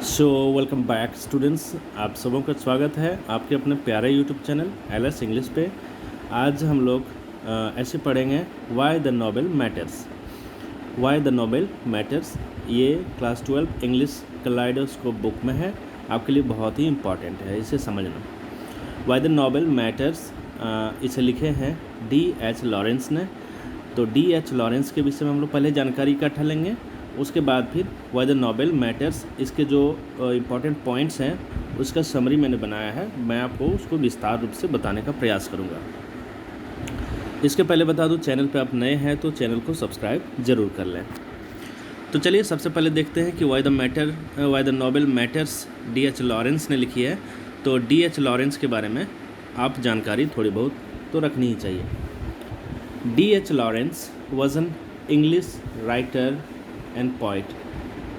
So welcome back students, आप सबों का स्वागत है आपके अपने प्यारे यूट्यूब चैनल एलएस इंग्लिश पे। आज हम लोग ऐसे पढ़ेंगे Y the novel matters. Y the novel matters ये क्लास 12 इंग्लिश कलाइडोस्कोप बुक में है, आपके लिए बहुत ही इम्पॉर्टेंट है, इसे समझना। वाई द नोबेल मैटर्स इसे लिखे हैं D.H. लॉरेंस ने। तो D.H. लॉरेंस के विषय में हम लोग पहले जानकारी इकट्ठा लेंगे, उसके बाद फिर वाई द नोबेल मैटर्स, इसके जो इम्पॉर्टेंट पॉइंट्स हैं उसका समरी मैंने बनाया है, मैं आपको उसको विस्तार रूप से बताने का प्रयास करूँगा। इसके पहले बता दूँ, चैनल पे आप नए हैं तो चैनल को सब्सक्राइब ज़रूर कर लें। तो चलिए सबसे पहले देखते हैं कि Y the novel matters D.H. Lawrence ने लिखी है। तो D.H. लॉरेंस के बारे में आप जानकारी थोड़ी बहुत तो रखनी ही चाहिए। D.H. Lawrence was an English writer and poet.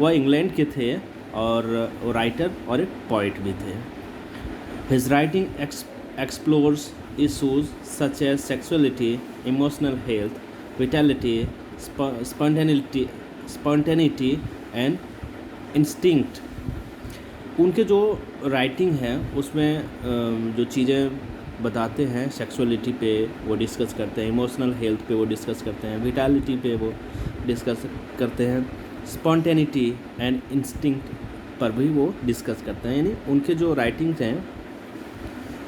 वह इंग्लैंड के थे और राइटर और एक पोइट भी थे। His writing explores issues such as sexuality, emotional health, vitality, spontaneity and instinct. उनके जो राइटिंग है उसमें जो चीज़ें बताते हैं, सेक्सुअलिटी पे वो डिस्कस करते हैं, इमोशनल हेल्थ पे वो डिस्कस करते हैं, विटैलिटी पे वो डिस्कस करते हैं, स्पॉन्टेनिटी एंड इंस्टिंक्ट पर भी वो डिस्कस करते हैं। यानी उनके जो राइटिंग्स हैं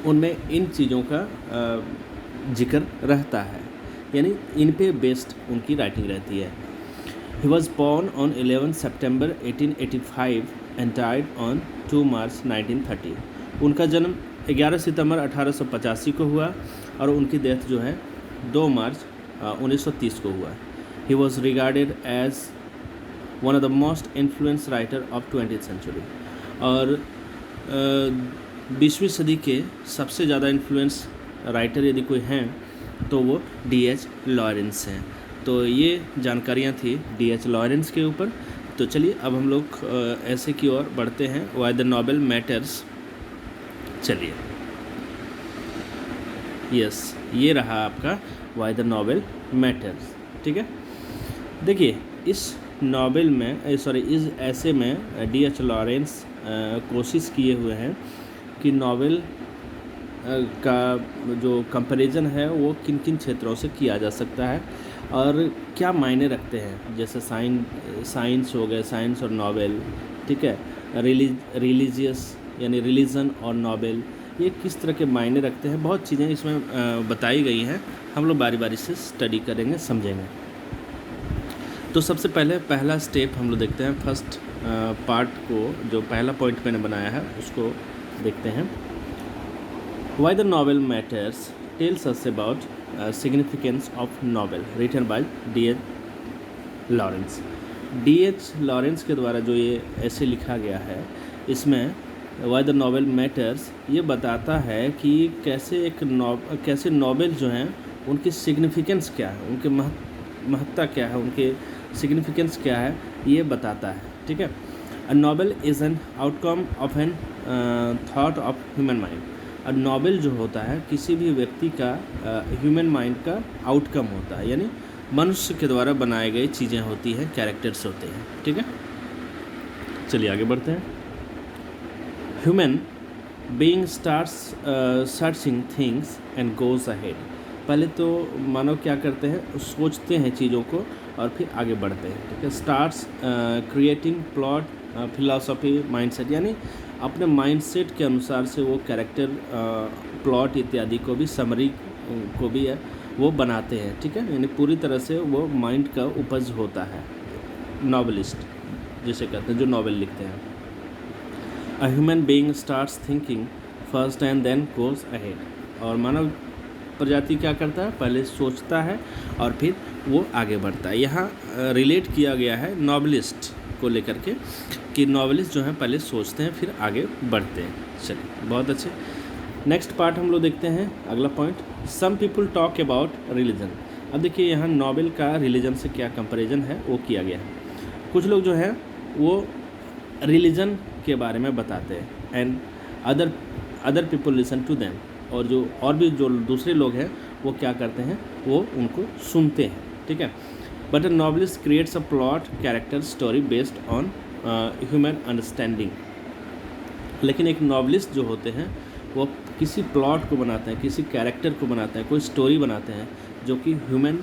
उनमें इन चीज़ों का जिक्र रहता है, यानी इन पे बेस्ड उनकी राइटिंग रहती है। He was born on 11 September 1885 and died on 2 मार्च 1930। उनका जन्म 11 सितंबर 1885 को हुआ और उनकी डेथ जो है 2 मार्च 1930 को हुआ। He was regarded as one of the most influence writer of 20th century. और 20वीं सदी के सबसे ज़्यादा इन्फ्लुएंस राइटर यदि कोई हैं तो वो D.H. लॉरेंस हैं। तो ये जानकारियाँ थी D.H. लॉरेंस के ऊपर। तो चलिए अब हम लोग ऐसे की ओर बढ़ते हैं। वाई द नोबेल मैटर्स, चलिए यस ये रहा आपका वाई द नोबेल मैटर्स। ठीक है, देखिए इस नॉवेल में इस ऐसे में D.H. लॉरेंस कोशिश किए हुए हैं कि नॉवेल का जो कंपैरिजन है वो किन किन क्षेत्रों से किया जा सकता है और क्या मायने रखते हैं। जैसे साइंस हो गए, साइंस और नॉवेल, ठीक है, रिलीजियस यानी रिलीजन और नॉवेल, ये किस तरह के मायने रखते हैं। बहुत चीज़ें इसमें बताई गई हैं, हम लोग बारी बारी से स्टडी करेंगे, समझेंगे। तो सबसे पहले पहला स्टेप हम लोग देखते हैं, फर्स्ट पार्ट को, जो पहला पॉइंट मैंने बनाया है उसको देखते हैं। Why the novel matters tells us about significance of novel, written by D.H. Lawrence. D.H. Lawrence के द्वारा जो ये ऐसे लिखा गया है, इसमें वाई द नोबेल मैटर्स ये बताता है कि कैसे नोबेल जो हैं उनकी सिग्निफिकेंस क्या है, उनके महत्ता क्या है, उनके सिग्निफिकेंस क्या है, ये बताता है। ठीक है, a novel is an outcome of an thought of human mind. A novel जो होता है किसी भी व्यक्ति का ह्यूमन माइंड का आउटकम होता है, यानी मनुष्य के द्वारा बनाए गए चीज़ें होती हैं, कैरेक्टर्स होते हैं। ठीक है, चलिए आगे बढ़ते हैं। Human being starts searching things and goes ahead. पहले तो मानव क्या करते हैं, सोचते हैं चीज़ों को और फिर आगे बढ़ते हैं। ठीक है, starts creating plot, philosophy, mindset, यानी अपने माइंडसेट के अनुसार से वो कैरेक्टर, प्लॉट इत्यादि को भी, समरी को भी है वो बनाते हैं। ठीक है, यानी पूरी तरह से वो माइंड का उपज होता है। नॉवेलिस्ट जिसे कहते हैं, जो नॉवेल लिखते हैं। A human being starts thinking first and then goes ahead. और मानव प्रजाति क्या करता है, पहले सोचता है और फिर वो आगे बढ़ता है। यहाँ रिलेट किया गया है नॉवेलिस्ट को लेकर के कि नॉवेलिस्ट जो हैं पहले सोचते हैं फिर आगे बढ़ते हैं। चलिए बहुत अच्छे, नेक्स्ट पार्ट हम लोग देखते हैं, अगला point. Some people talk about religion. अब देखिए यहाँ नॉवेल का रिलीजन से क्या कंपैरिजन है वो किया गया है। कुछ लोग जो हैं वो रिलीजन के बारे में बताते हैं and other people listen to them. और भी जो दूसरे लोग हैं वो क्या करते हैं, वो उनको सुनते हैं। ठीक है, but a novelist creates a plot, character, story based on human understanding. लेकिन एक नॉवलिस्ट जो होते हैं वो किसी प्लॉट को बनाते हैं, किसी कैरेक्टर को बनाते हैं, कोई स्टोरी बनाते हैं जो कि ह्यूमन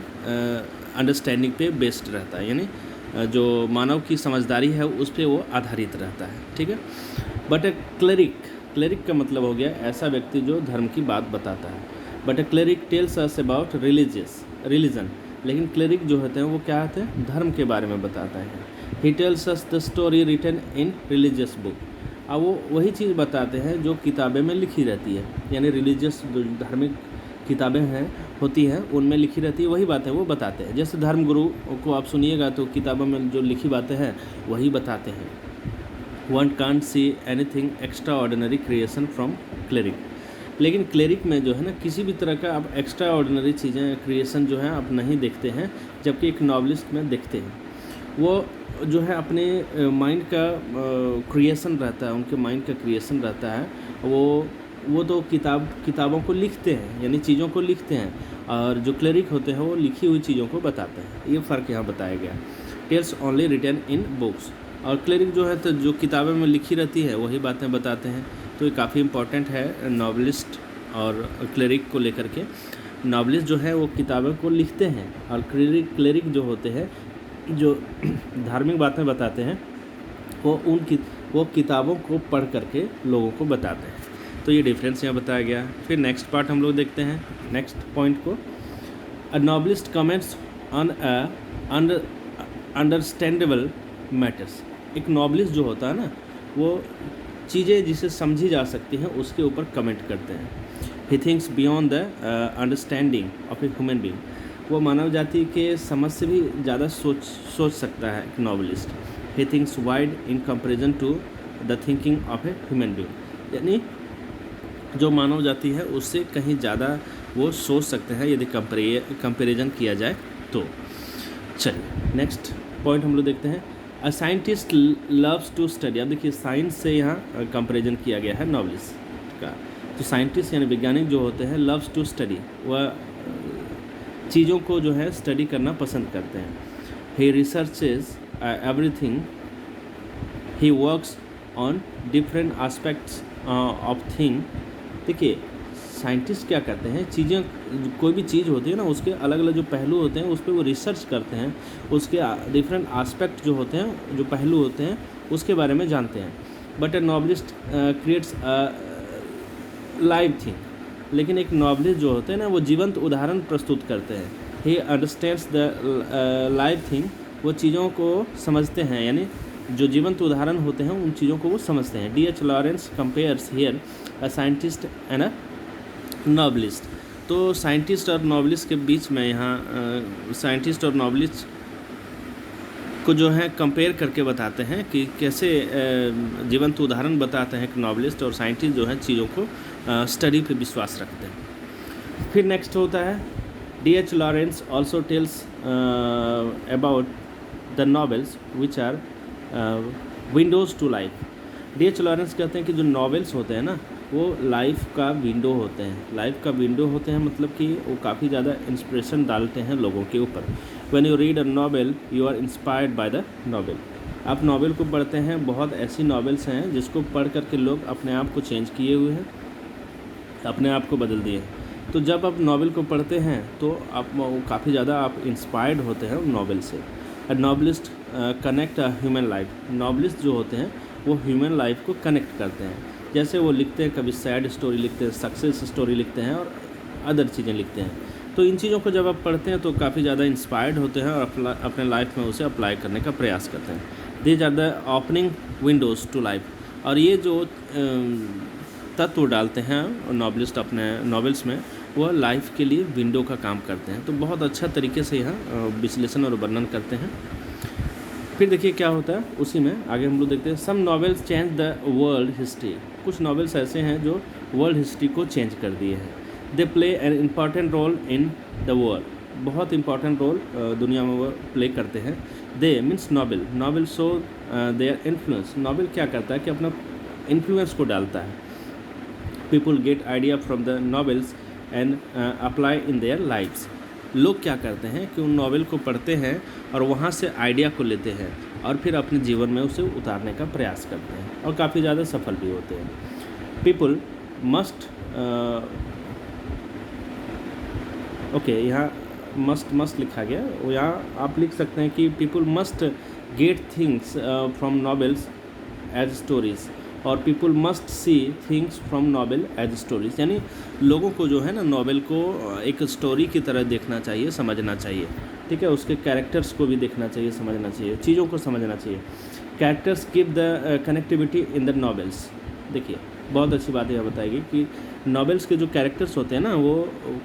अंडरस्टैंडिंग पे बेस्ड रहता है, यानी जो मानव की समझदारी है उस पे वो आधारित रहता है, ठीक है। बट ए क्लेरिक का मतलब हो गया ऐसा व्यक्ति जो धर्म की बात बताता है। But A cleric tales us about religion, लेकिन क्लेरिक जो होते हैं वो क्या होते हैं, धर्म के बारे में बताता है। He tells us the story written in religious book. अब वो वही चीज़ बताते हैं जो किताबें में लिखी रहती है, यानी रिलीजियस जो धार्मिक किताबें हैं होती हैं उनमें लिखी रहती है वही बातें वो बताते हैं। जैसे धर्म गुरु को आप सुनिएगा तो किताबों में जो लिखी बातें हैं वही बताते हैं। One can't see anything extra ordinary creation from cleric. लेकिन क्लेरिक में जो है ना किसी भी तरह का आप एक्स्ट्रा ऑर्डिनरी चीज़ें क्रिएशन जो है आप नहीं देखते हैं, जबकि एक नॉवलिस्ट में देखते हैं। वो जो है अपने माइंड का क्रिएशन रहता है, उनके माइंड का क्रिएशन रहता है। वो तो किताबों को लिखते हैं, यानी चीज़ों को लिखते हैं, और जो क्लेरिक होते हैं वो लिखी हुई चीज़ों को बताते हैं। ये फ़र्क यहाँ बताया गया। Tells only written in books, और क्लेरिक जो है तो जो किताबें में लिखी रहती है वही बातें बताते हैं। तो ये काफ़ी इम्पोर्टेंट है नॉवलिस्ट और क्लेरिक को लेकर के। नॉवलिस्ट जो है वो किताबों को लिखते हैं, और क्लेरिक जो होते हैं जो धार्मिक बातें बताते हैं वो किताबों को पढ़ करके लोगों को बताते हैं। तो ये डिफरेंस यहाँ बताया गया। फिर नेक्स्ट पार्ट हम लोग देखते हैं, नेक्स्ट पॉइंट को। A novelist comments on understandable matters. एक नॉवलिस्ट जो होता है ना वो चीज़ें जिसे समझी जा सकती हैं उसके ऊपर कमेंट करते हैं। He thinks beyond the understanding of a human being. वो मानव जाति के समझ से भी ज़्यादा सोच सकता है एक novelist. He thinks wide in comparison to the thinking of a human being, यानी जो मानव जाति है उससे कहीं ज़्यादा वो सोच सकते हैं यदि कंपेरिजन किया जाए तो। चलिए नेक्स्ट पॉइंट हम लोग देखते हैं। A scientist loves to study. अब देखिए साइंस से यहाँ कंपेरिजन किया गया है नॉवलिस्ट का। तो साइंटिस्ट यानी वैज्ञानिक जो होते हैं लव्स टू स्टडी, वह चीज़ों को जो है स्टडी करना पसंद करते हैं। He researches everything, he works on different aspects of thing. देखिए साइंटिस्ट क्या करते हैं, चीज़ें कोई भी चीज़ होती है ना उसके अलग अलग जो पहलू होते हैं उस पर वो रिसर्च करते हैं, उसके डिफरेंट एस्पेक्ट जो होते हैं, जो पहलू होते हैं उसके बारे में जानते हैं। But A novelist creates live thing. लेकिन एक नॉवलिस्ट जो होते हैं ना वो जीवंत उदाहरण प्रस्तुत करते हैं। He understands the live thing. वो चीज़ों को समझते हैं, यानी जो जीवंत उदाहरण होते हैं उन चीज़ों को वो समझते हैं। D.H. Lawrence compares here a scientist and a novelist. तो साइंटिस्ट और नॉवलिस्ट के बीच में यहाँ साइंटिस्ट और नॉवलिस्ट को जो है कंपेयर करके बताते हैं कि कैसे जीवंत उदाहरण बताते हैं एक नॉवलिस्ट, और साइंटिस्ट जो है चीज़ों को स्टडी पे विश्वास रखते हैं। फिर नेक्स्ट होता है D.H. Lawrence also tells about the novels which are windows to life. D.H. Lawrence कहते हैं कि जो नॉवेल्स होते हैं ना वो लाइफ का विंडो होते हैं। लाइफ का विंडो होते हैं मतलब कि वो काफ़ी ज़्यादा इंस्पिरेशन डालते हैं लोगों के ऊपर। When you read a novel you are inspired by the novel. आप नॉवेल को पढ़ते हैं, बहुत ऐसी नॉवेल्स हैं जिसको पढ़ करके लोग अपने आप को चेंज किए हुए हैं, अपने आप को बदल दिए हैं। तो जब आप नॉवेल को पढ़ते हैं तो आप काफ़ी ज़्यादा आप इंस्पायर्ड होते हैं उन नॉवेल से। A novelist connect a human life. Novelist जो होते हैं वो ह्यूमन लाइफ को कनेक्ट करते हैं। जैसे वो लिखते हैं, कभी सैड स्टोरी लिखते हैं, सक्सेस स्टोरी लिखते हैं और अदर चीज़ें लिखते हैं। तो इन चीज़ों को जब आप पढ़ते हैं तो काफ़ी ज़्यादा इंस्पायर्ड होते हैं और अपने लाइफ में उसे अप्लाई करने का प्रयास करते हैं। These are the opening windows to life. और ये जो तत्व डालते हैं नॉवलिस्ट अपने नॉवेल्स में वह लाइफ के लिए विंडो का काम करते हैं। तो बहुत अच्छा तरीके से यहाँ विश्लेषण और वर्णन करते हैं। फिर देखिए क्या होता है उसी में आगे हम लोग देखते हैं। Some novels change the world history. कुछ नॉवेल्स ऐसे हैं जो वर्ल्ड हिस्ट्री को चेंज कर दिए हैं। They play an important role in the world. बहुत इंपॉर्टेंट रोल दुनिया में वो प्ले करते हैं। They means novel show their influence. Novel क्या करता है कि अपना इन्फ्लुएंस को डालता है। People get idea from the novels and apply in their lifes. लोग क्या करते हैं कि उन नॉवेल को पढ़ते हैं और वहाँ से आइडिया को लेते हैं और फिर अपने जीवन में उसे उतारने का प्रयास करते हैं और काफ़ी ज़्यादा सफल भी होते हैं। पीपल मस्ट ओके, यहाँ मस्ट लिखा गया, यहाँ आप लिख सकते हैं कि people must get things from novels as stories और people must see things from novel as stories, यानी लोगों को जो है ना नॉवेल को एक स्टोरी की तरह देखना चाहिए, समझना चाहिए, ठीक है। उसके कैरेक्टर्स को भी देखना चाहिए, समझना चाहिए, चीज़ों को समझना चाहिए। Characters keep the connectivity in the novels. देखिए बहुत अच्छी बात यह बताएगी कि नॉवेल्स के जो कैरेक्टर्स होते हैं ना वो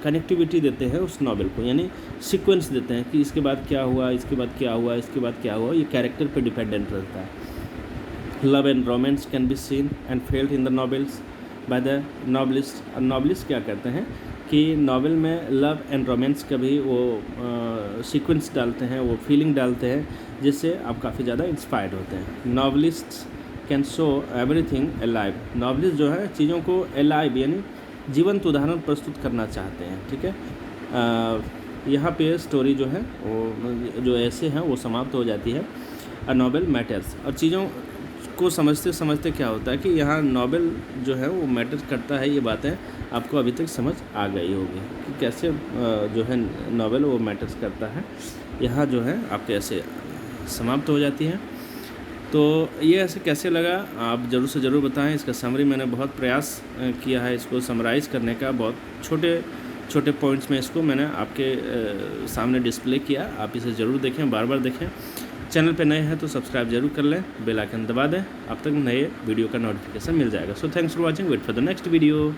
कनेक्टिविटी देते हैं उस नॉवेल को, यानी सीक्वेंस देते हैं कि इसके बाद क्या हुआ, इसके बाद क्या हुआ, इसके बाद क्या हुआ, ये कैरेक्टर पे डिपेंडेंट रहता है। Love and romance can be seen and felt in the novels by the novelist. Novelist क्या करते हैं कि नॉवेल में लव एंड रोमांस का भी वो सीक्वेंस डालते हैं, वो फीलिंग डालते हैं, जिससे आप काफ़ी ज़्यादा इंस्पायर्ड होते हैं। Novelist can show everything alive. Novelist जो है चीज़ों को अलाइव यानी जीवंत उदाहरण प्रस्तुत करना चाहते हैं, ठीक है। यहाँ पे स्टोरी जो है वो जो ऐसे हैं वो समाप्त हो जाती है। अ नॉवेल मैटर्स, और चीज़ों को समझते समझते क्या होता है कि यहाँ नॉवेल जो है वो मैटर करता है, ये बातें आपको अभी तक समझ आ गई होगी कि कैसे जो है नॉवेल वो मैटर्स करता है। यहाँ जो है आपके ऐसे समाप्त हो जाती है। तो ये ऐसे कैसे लगा आप ज़रूर से ज़रूर बताएं। इसका समरी मैंने बहुत प्रयास किया है इसको समराइज़ करने का, बहुत छोटे छोटे पॉइंट्स में इसको मैंने आपके सामने डिस्प्ले किया। आप इसे ज़रूर देखें, बार बार देखें। चैनल पे नए हैं तो सब्सक्राइब जरूर कर लें, बेल आइकन दबा दें, अब तक नए वीडियो का नोटिफिकेशन मिल जाएगा। So thanks for watching, wait for the next video.